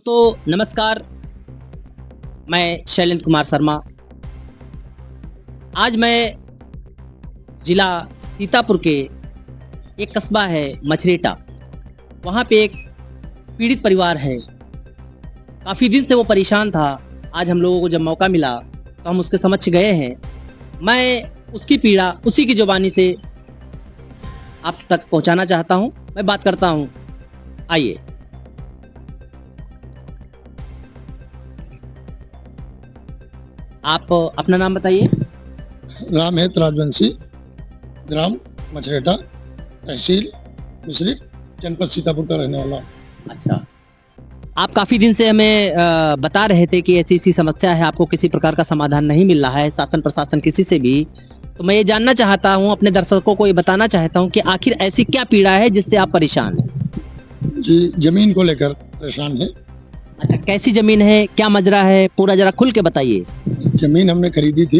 दोस्तों नमस्कार, मैं शैलेंद्र कुमार शर्मा। आज मैं जिला सीतापुर के एक कस्बा है मछरेटा, वहाँ पे एक पीड़ित परिवार है। काफ़ी दिन से वो परेशान था। आज हम लोगों को जब मौका मिला तो हम उसके समक्ष गए हैं। मैं उसकी पीड़ा उसी की ज़ुबानी से आप तक पहुंचाना चाहता हूं। मैं बात करता हूं, आइए। आप अपना नाम बताइए। राम है राजवंशी, ग्राम मछरेटा, तहसील मिश्रिक, जनपद सीतापुर का रहने वाला। अच्छा, आप काफ़ी दिन से हमें बता रहे थे कि ऐसी समस्या है, आपको किसी प्रकार का समाधान नहीं मिल रहा है, शासन प्रशासन किसी से भी। तो मैं ये जानना चाहता हूँ, अपने दर्शकों को ये बताना चाहता हूँ कि आखिर ऐसी क्या पीड़ा है जिससे आप परेशान हैं? जी, जमीन को लेकर परेशान है। अच्छा, कैसी जमीन है, क्या मजरा है, पूरा जरा खुल के बताइए। जमीन हमने खरीदी थी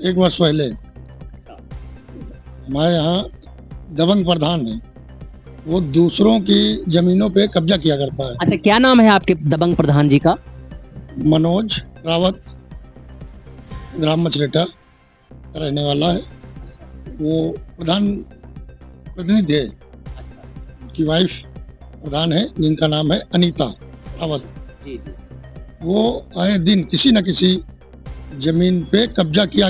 1 वर्ष पहले। हमारे यहाँ दबंग प्रधान है, वो दूसरों की जमीनों पे कब्जा किया करता है। अच्छा, क्या नाम है आपके दबंग प्रधान जी का? मनोज रावत, ग्राम मछरेटा का रहने वाला है। वो प्रधान प्रतिनिधि है, उनकी वाइफ प्रधान है जिनका नाम है अनीता रावत। वो आए दिन किसी न किसी जमीन पे कब्जा किया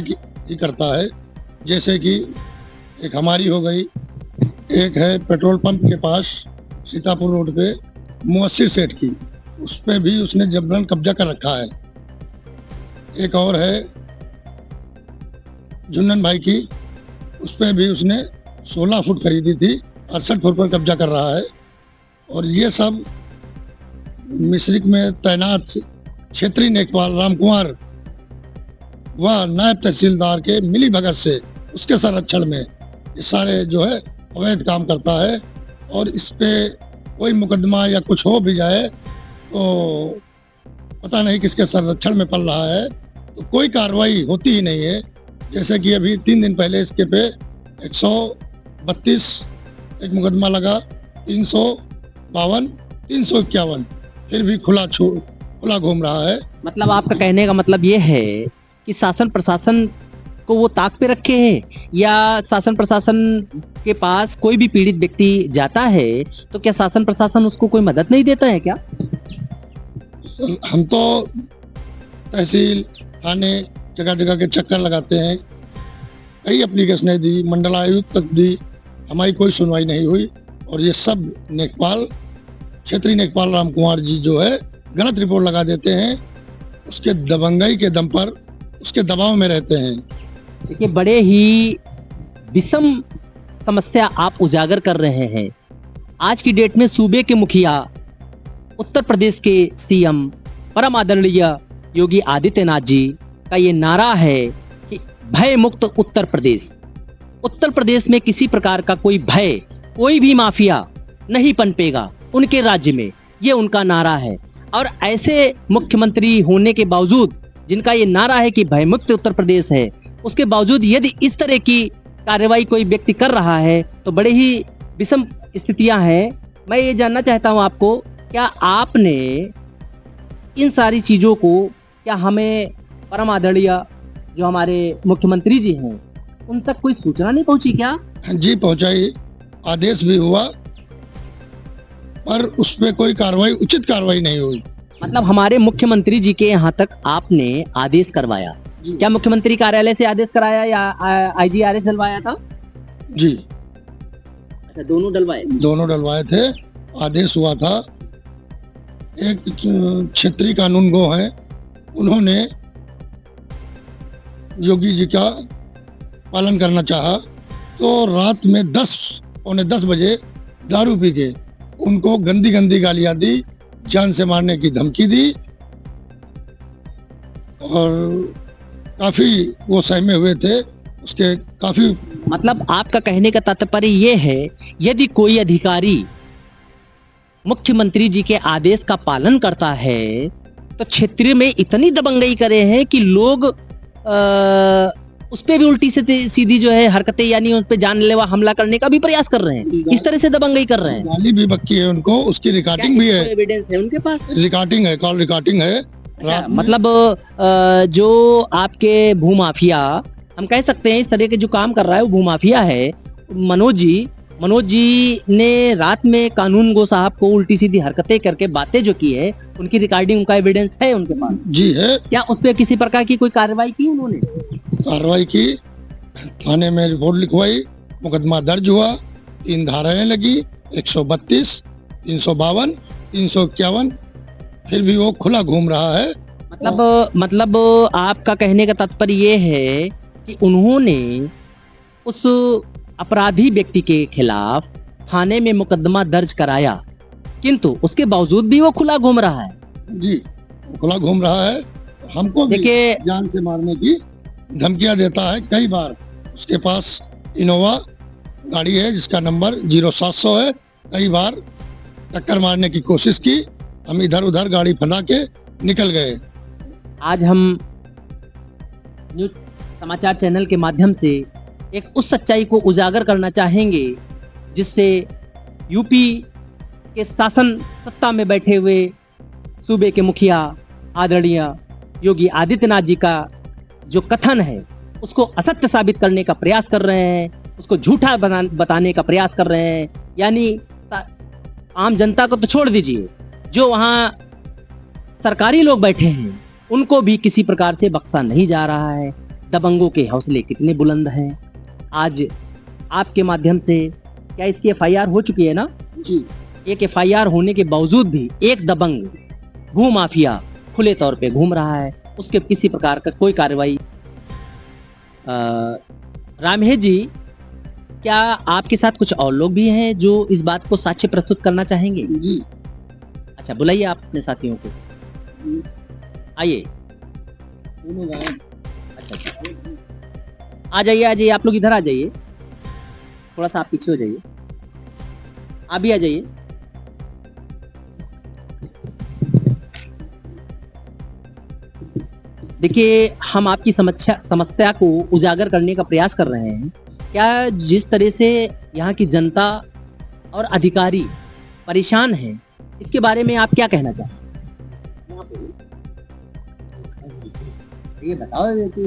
ही करता है। जैसे कि एक हमारी हो गई, एक है पेट्रोल पंप के पास सीतापुर रोड पे मुअस्सिर सेठ की, उस पे भी उसने जबरन कब्जा कर रखा है। एक और है जुन्नन भाई की, उस पे भी उसने 16 फुट खरीदी थी, 68 फुट पर कब्जा कर रहा है। और ये सब मिश्रिक में तैनात क्षेत्रीय लेखपाल राम कुमार व नायब तहसीलदार के मिली भगत से उसके संरक्षण में ये सारे जो है अवैध काम करता है। और इस पे कोई मुकदमा या कुछ हो भी जाए तो पता नहीं किसके संरक्षण में पड़ रहा है, तो कोई कार्रवाई होती ही नहीं है। जैसे कि अभी 3 दिन पहले इसके पे 132 एक मुकदमा लगा, 352, 351, फिर भी खुला घूम रहा है। मतलब आपका कहने का मतलब ये है कि शासन प्रशासन को वो ताक पे रखे हैं, या शासन प्रशासन के पास कोई भी पीड़ित व्यक्ति जाता है तो क्या शासन प्रशासन उसको कोई मदद नहीं देता है क्या? हम तो तहसील थाने जगह जगह के चक्कर लगाते हैं, कई एप्लीकेशनें दी, मंडलायुक्त तक दी, हमारी कोई सुनवाई नहीं हुई। और ये सब लेखपाल, क्षेत्रीय लेखपाल राम कुमार जी जो है गलत रिपोर्ट लगा देते हैं, उसके दबंगई के दम पर उसके दबाव में रहते हैं। देखिए, बड़े ही विषम समस्या आप उजागर कर रहे हैं। आज की डेट में सूबे के मुखिया, उत्तर प्रदेश के सीएम परम आदरणीय योगी आदित्यनाथ जी का ये नारा है कि भय मुक्त उत्तर प्रदेश। उत्तर प्रदेश में किसी प्रकार का कोई भय, कोई भी माफिया नहीं पनपेगा उनके राज्य में, ये उनका नारा है। और ऐसे मुख्यमंत्री होने के बावजूद, जिनका ये नारा है कि भय मुक्त उत्तर प्रदेश है, उसके बावजूद यदि इस तरह की कार्रवाई कोई व्यक्ति कर रहा है तो बड़े ही विषम स्थितियां हैं। मैं ये जानना चाहता हूं आपको, क्या आपने इन सारी चीज़ों को, क्या हमें परम आदरणीय जो हमारे मुख्यमंत्री जी हैं उन तक कोई सूचना नहीं पहुंची क्या? जी पहुंचाई, आदेश भी हुआ, पर उस पर कोई कार्रवाई, उचित कार्रवाई नहीं हुई। मतलब हमारे मुख्यमंत्री जी के यहाँ तक आपने आदेश करवाया? क्या मुख्यमंत्री कार्यालय से आदेश कराया या IGRS डलवाया था? जी, अच्छा, दोनों डलवाए? दोनों डलवाए थे। आदेश हुआ था, एक क्षेत्रीय कानून गो है, उन्होंने योगी जी का पालन करना चाहा, तो रात में 10, पौने 10 बजे दारू पी के उनको गंदी गंदी गालियां दी, जान से मारने की धमकी दी, और काफी वो सहमे हुए थे उसके, काफी। मतलब आपका कहने का तात्पर्य ये है, यदि कोई अधिकारी मुख्यमंत्री जी के आदेश का पालन करता है तो क्षेत्र में इतनी दबंगई करे हैं कि लोग उस पे भी उल्टी से सीधी जो है हरकतें, यानी उस पे जानलेवा हमला करने का भी प्रयास कर रहे हैं, इस तरह से दबंगई कर रहे हैं। गाली भी बक्की है उनको, उसकी रिकॉर्डिंग भी है, एविडेंस है उनके पास? रिकॉर्डिंग है, कॉल रिकॉर्डिंग है। रात में मतलब जो आपके भूमाफिया, हम कह सकते हैं इस तरह के जो काम कर रहा है वो भूमाफिया है। मनोज जी ने रात में कानूनगो साहब को उल्टी सीधी हरकतें करके बातें जो की है, उनकी रिकॉर्डिंग, उनका एविडेंस है उनके पास? जी है। क्या उस पर किसी प्रकार की कोई कार्रवाई की उन्होंने? कार्रवाई की, थाने में रिपोर्ट लिखवाई, मुकदमा दर्ज हुआ, 3 धाराएं लगी, 132, 352, 351, फिर भी वो खुला घूम रहा है। मतलब आपका कहने का तात्पर्य ये है कि उन्होंने उस अपराधी व्यक्ति के खिलाफ थाने में मुकदमा दर्ज कराया, किंतु उसके बावजूद भी वो खुला घूम रहा है। जी, खुला घूम रहा है। हमको भी देखिए, जान से मारने की धमकियां देता है कई बार। उसके पास इनोवा गाड़ी है जिसका नंबर 0700 है। कई बार टक्कर मारने की कोशिश की, हम इधर उधर गाड़ी फंसा के निकल गए। आज हम न्यूज समाचार चैनल के माध्यम से एक उस सच्चाई को उजागर करना चाहेंगे जिससे यूपी के शासन सत्ता में बैठे हुए सूबे के मुखिया आदरणीय योगी आदित्यनाथ जी का जो कथन है उसको असत्य साबित करने का प्रयास कर रहे हैं, उसको झूठा बताने का प्रयास कर रहे हैं। यानी आम जनता को तो छोड़ दीजिए, जो वहाँ सरकारी लोग बैठे हैं उनको भी किसी प्रकार से बख्शा नहीं जा रहा है। दबंगों के हौसले कितने बुलंद हैं। आज आपके माध्यम से क्या इसकी एफआईआर हो चुकी है ना? जी। एक एफआईआर होने के बावजूद भी एक दबंग भूमाफिया खुले तौर पे घूम रहा है, उसके किसी प्रकार का कोई कार्रवाई। रामहेत जी, क्या आपके साथ कुछ और लोग भी हैं जो इस बात को साक्ष्य प्रस्तुत करना चाहेंगे? जी। अच्छा, बुलाइए आप अपने साथियों को, आइए। अच्छा, आ जाइए, आप लोग इधर आ जाइए, थोड़ा सा आप पीछे हो जाइए, आप भी आ जाइए। देखिए, हम आपकी समस्या को उजागर करने का प्रयास कर रहे हैं। क्या जिस तरह से यहाँ की जनता और अधिकारी परेशान हैं, इसके बारे में आप क्या कहना चाहते हैं? ये बताओ कि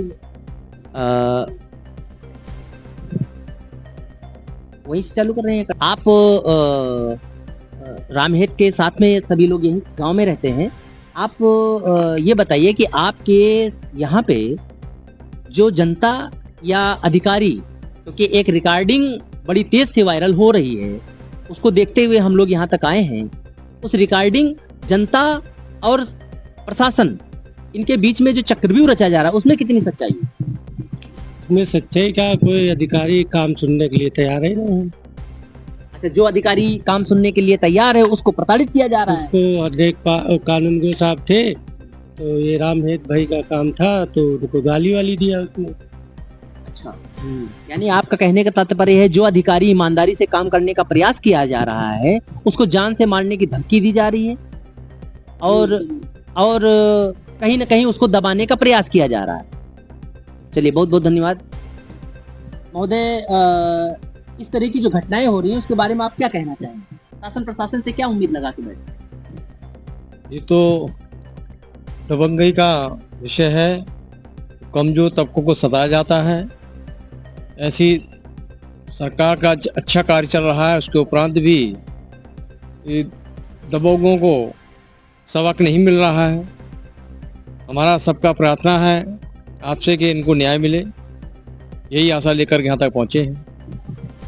वहीं से चालू कर रहे हैं आप? रामहेत के साथ में सभी लोग यहीं गांव में रहते हैं। आप ये बताइए कि आपके यहाँ पे जो जनता या अधिकारी, क्योंकि एक रिकॉर्डिंग बड़ी तेज से वायरल हो रही है, उसको देखते हुए हम लोग यहाँ तक आए हैं। उस रिकॉर्डिंग, जनता और प्रशासन, इनके बीच में जो चक्रव्यूह रचा जा रहा है उसमें कितनी सच्चाई है? इसमें सच्चाई का कोई अधिकारी काम सुनने के लिए तैयार ही नहीं है। अच्छा, जो अधिकारी काम सुनने के लिए तैयार है उसको प्रताड़ित किया जा रहा है। उसको अध्यक्ष कानूनगो साहब थे, तो ये रामहेत भाई का काम था, तो उनको गाली वाली दिया उसने। अच्छा, यानी आपका कहने का तात्पर्य है जो अधिकारी ईमानदारी से काम करने का प्रयास किया जा रहा है उसको जान से मारने की धमकी दी जा रही है और कहीं ना कहीं उसको दबाने का प्रयास किया जा रहा है। चलिए, बहुत बहुत धन्यवाद महोदय। इस तरह की जो घटनाएं हो रही हैं उसके बारे में आप क्या कहना चाहेंगे? शासन प्रशासन से क्या उम्मीद लगा के बैठे? ये तो दबंगई का विषय है, कमजोर तबकों को सताया जाता है। ऐसी सरकार का अच्छा कार्य चल रहा है, उसके उपरांत भी ये दबंगों को सबक नहीं मिल रहा है। हमारा सबका प्रार्थना है आपसे कि इनको न्याय मिले, यही आशा लेकर यहाँ तक पहुँचे हैं।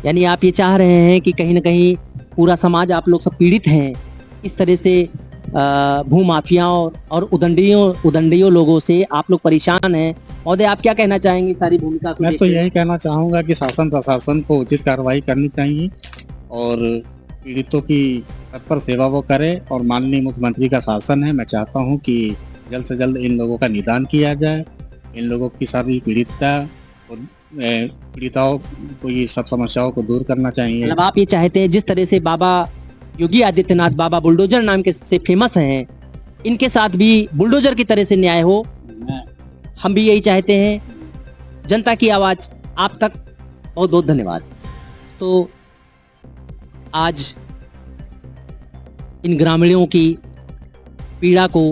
यानी आप ये चाह रहे हैं कि कहीं ना कहीं पूरा समाज, आप लोग सब पीड़ित हैं इस तरह से भूमाफियाओं और उदंडियों लोगों से आप लोग परेशान हैं। महोदय, आप क्या कहना चाहेंगे सारी भूमिका को? मैं तो यही कहना चाहूँगा कि शासन प्रशासन को उचित कार्रवाई करनी चाहिए और पीड़ितों की तत्पर सेवा वो करे। और माननीय मुख्यमंत्री का शासन है, मैं चाहता हूँ कि जल्द से जल्द इन लोगों का निदान किया जाए। इन लोगों की सारी पीड़िताओं को ये सब समस्याओं को दूर करना चाहिए। मतलब आप ये चाहते हैं जिस तरह से बाबा योगी आदित्यनाथ बाबा बुलडोजर नाम के से फेमस हैं, इनके साथ भी बुलडोजर की तरह से न्याय हो। हम भी यही चाहते हैं। जनता की आवाज आप तक बहुत बहुत धन्यवाद। तो आज इन ग्रामीणों की पीड़ा को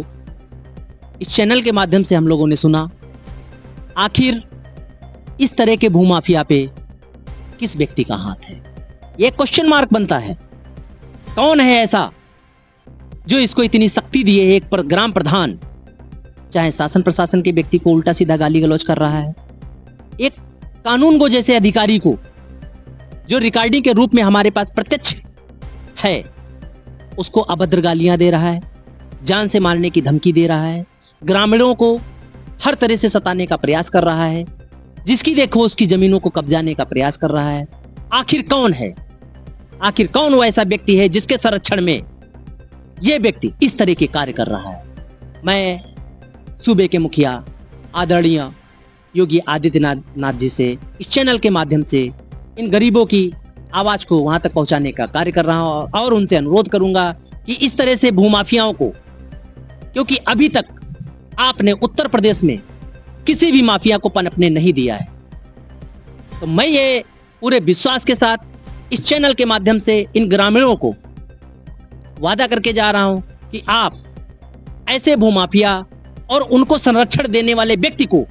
इस चैनल के माध्यम से हम लोगों ने सुना। आखिर इस तरह के भूमाफिया पे किस व्यक्ति का हाथ है, ये क्वेश्चन मार्क बनता है। कौन है ऐसा जो इसको इतनी शक्ति दिए है? एक ग्राम प्रधान चाहे शासन प्रशासन के व्यक्ति को उल्टा सीधा गाली गलौज कर रहा है, एक कानून को जैसे अधिकारी को जो रिकॉर्डिंग के रूप में हमारे पास प्रत्यक्ष है उसको अभद्र गालियां दे रहा है, जान से मारने की धमकी दे रहा है, ग्रामीणों को हर तरह से सताने का प्रयास कर रहा है, जिसकी देखो उसकी जमीनों को कब्जाने का प्रयास कर रहा है। आखिर कौन है? आखिर कौन वो ऐसा व्यक्ति है जिसके संरक्षण में ये व्यक्ति इस तरह के कार्य कर रहा है? मैं सूबे के मुखिया आदरणीय योगी आदित्यनाथ जी से इस चैनल के माध्यम से इन गरीबों की आवाज को वहां तक पहुंचाने का कार्य कर रहा हूं और उनसे अनुरोध करूंगा कि इस तरह से भूमाफियाओं को, क्योंकि अभी तक आपने उत्तर प्रदेश में किसी भी माफिया को पनपने नहीं दिया है, तो मैं ये पूरे विश्वास के साथ इस चैनल के माध्यम से इन ग्रामीणों को वादा करके जा रहा हूं कि आप ऐसे भूमाफिया और उनको संरक्षण देने वाले व्यक्ति को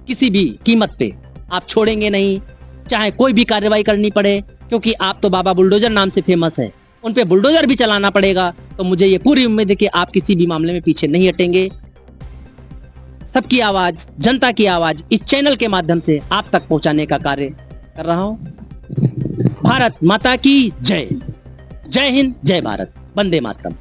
किसी भी कीमत पे आप छोड़ेंगे नहीं, चाहे कोई भी कार्रवाई करनी पड़े, क्योंकि आप तो बाबा बुलडोजर नाम से फेमस है, उन पे बुलडोजर भी चलाना पड़ेगा। तो मुझे ये पूरी उम्मीद है कि आप किसी भी मामले में पीछे नहीं हटेंगे। सबकी आवाज, जनता की आवाज इस चैनल के माध्यम से आप तक पहुंचाने का कार्य कर रहा हूं। भारत माता की जय। जय हिंद, जय भारत, वंदे मातरम।